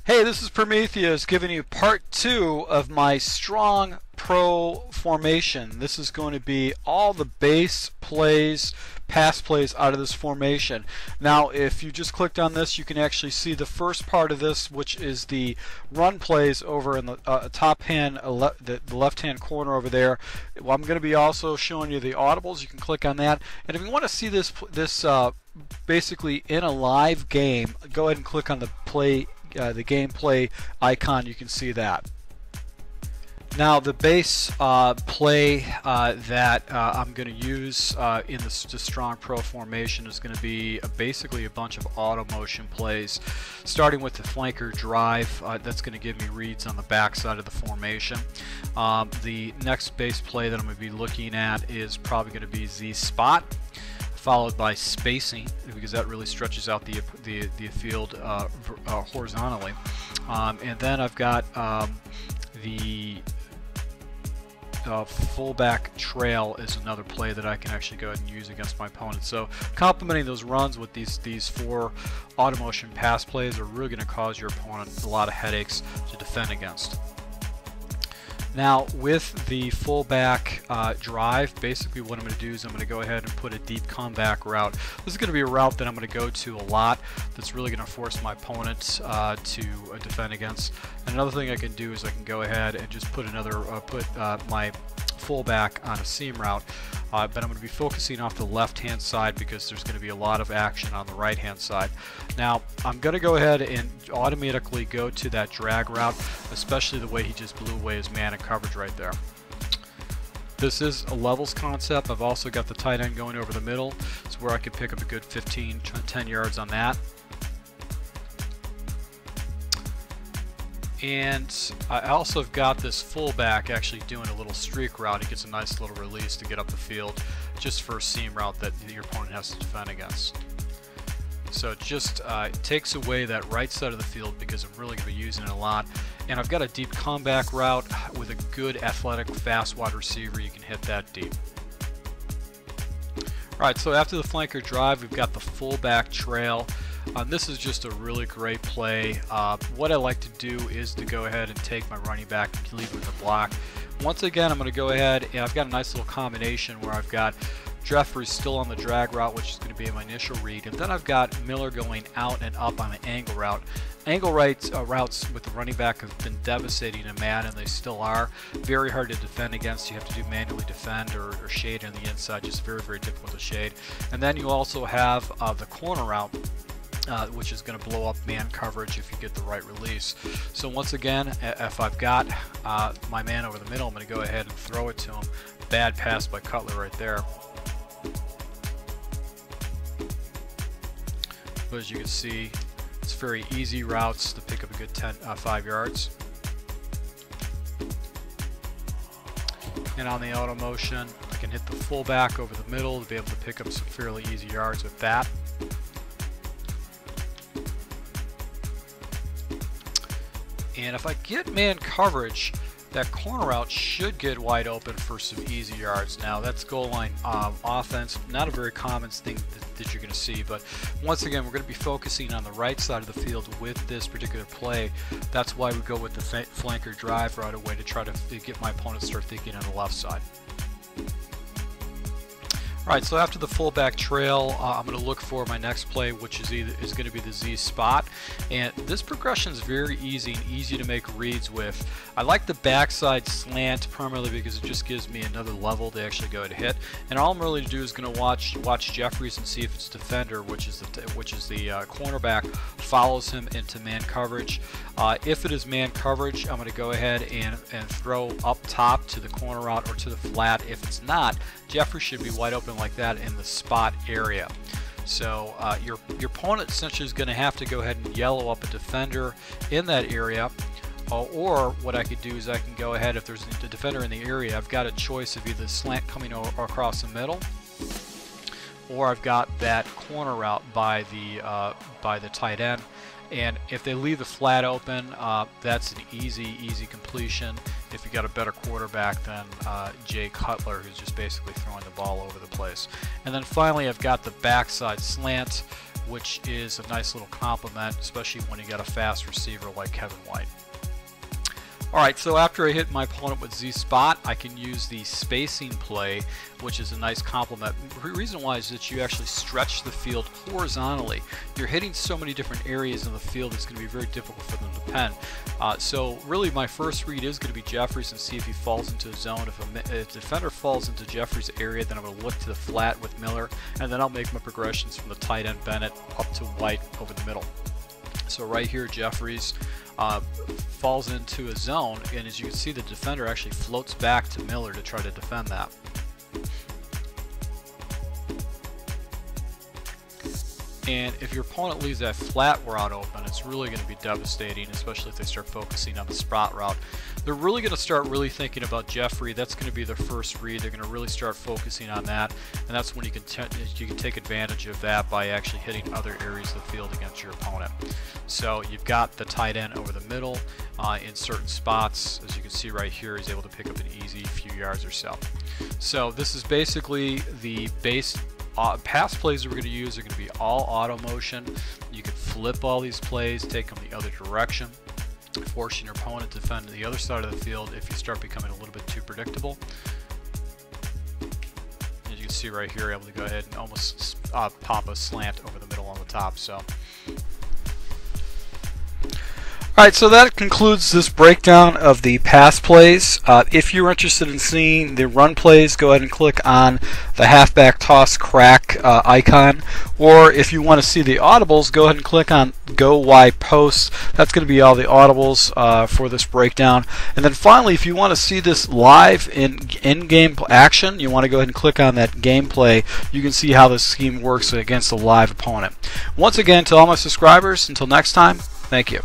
Hey, this is Prometheus giving you part 2 of my strong pro formation. This is going to be all the base plays, pass plays out of this formation. Now, if you just clicked on this, you can actually see the first part of this, which is the run plays over in the top hand, the left-hand corner over there. Well, I'm going to be also showing you the audibles. You can click on that. And if you want to see this basically in a live game, go ahead and click on the gameplay icon. You can see that. Now the base play that I'm going to use in the strong pro formation is going to be basically a bunch of auto motion plays, starting with the flanker drive. That's going to give me reads on the back side of the formation. The next base play that I'm going to be looking at is probably going to be Z spot, followed by spacing, because that really stretches out the field horizontally. And then I've got the Fullback Trail is another play that I can actually go ahead and use against my opponent. So complementing those runs with these four auto motion pass plays are really going to cause your opponent a lot of headaches to defend against. Now with the fullback drive, basically what I'm going to do is I'm going to go ahead and put a deep comeback route. This is going to be a route that I'm going to go to a lot that's really going to force my opponent to defend against. And another thing I can do is I can go ahead and just put my fullback on a seam route, but I'm going to be focusing off the left hand side because there's going to be a lot of action on the right hand side. Now I'm going to go ahead and automatically go to that drag route, especially the way he just blew away his man in coverage right there. This is a levels concept. I've also got the tight end going over the middle. It's where I could pick up a good 10 yards on that. And I also have got this fullback actually doing a little streak route. He gets a nice little release to get up the field just for a seam route that your opponent has to defend against. So it just takes away that right side of the field because I'm really going to be using it a lot. And I've got a deep comeback route with a good athletic fast wide receiver. You can hit that deep. Alright, so after the flanker drive, we've got the fullback trail. This is just a really great play. What I like to do is to go ahead and take my running back and leave him in the block. Once again, I'm going to go ahead and I've got a nice little combination where I've got Jeffrey still on the drag route, which is going to be my initial read, and then I've got Miller going out and up on an angle route. Angle routes with the running back have been devastating in Madden, and they still are. Very hard to defend against. You have to do manually defend or shade on the inside. Just very, very difficult to shade. And then you also have the corner route, which is going to blow up man coverage if you get the right release. So once again, if I've got my man over the middle, I'm going to go ahead and throw it to him. Bad pass by Cutler right there. But as you can see, it's very easy routes to pick up a good 5 yards. And on the auto motion, I can hit the fullback over the middle to be able to pick up some fairly easy yards with that. And if I get man coverage, that corner route should get wide open for some easy yards. Now that's goal line offense, not a very common thing that you're going to see, but once again we're going to be focusing on the right side of the field with this particular play. That's why we go with the flanker drive right away, to try to get my opponent to start thinking on the left side. Alright, so after the fullback trail, I'm going to look for my next play, which is going to be the Z spot. And this progression is very easy and easy to make reads with. I like the backside slant primarily because it just gives me another level to actually go ahead and hit. And all I'm really to do is going to watch Jeffries and see if it's defender, which is the cornerback, follows him into man coverage. If it is man coverage, I'm going to go ahead and throw up top to the corner route or to the flat. If it's not, Jeffrey should be wide open like that in the spot area. So your opponent essentially is going to have to go ahead and yellow up a defender in that area, or what I could do is I can go ahead, if there's a defender in the area, I've got a choice of either slant coming across the middle, or I've got that corner route by the tight end. And if they leave the flat open, that's an easy completion if you got a better quarterback than Jay Cutler, who's just basically throwing the ball over the place. And then finally, I've got the backside slant, which is a nice little compliment, especially when you got a fast receiver like Kevin White. Alright, so after I hit my opponent with Z-spot, I can use the spacing play, which is a nice complement. The reason why is that you actually stretch the field horizontally. You're hitting so many different areas in the field, it's going to be very difficult for them to pen. So really my first read is going to be Jeffries and see if he falls into a zone. If a defender falls into Jeffries' area, then I'm going to look to the flat with Miller, and then I'll make my progressions from the tight end Bennett up to White over the middle. So right here, Jeffries falls into a zone, and as you can see, the defender actually floats back to Miller to try to defend that. And if your opponent leaves that flat route open, it's really going to be devastating, especially if they start focusing on the spot route. They're really going to start thinking about Jeffrey. That's going to be their first read. They're going to really start focusing on that, and that's when you can take advantage of that by actually hitting other areas of the field against your opponent. So you've got the tight end over the middle in certain spots. As you can see right here, he's able to pick up an easy few yards or so. So this is basically the base. Pass plays that we're going to use are going to be all auto motion. You can flip all these plays, take them the other direction, forcing your opponent to defend the other side of the field if you start becoming a little bit too predictable. As you can see right here, able to go ahead and almost pop a slant over the middle on the top. So. Alright, so that concludes this breakdown of the pass plays. If you're interested in seeing the run plays, go ahead and click on the halfback toss crack icon. Or if you want to see the audibles, go ahead and click on Go Wide Post. That's going to be all the audibles for this breakdown. And then finally, if you want to see this live in-game action, you want to go ahead and click on that gameplay. You can see how this scheme works against a live opponent. Once again, to all my subscribers, until next time, thank you.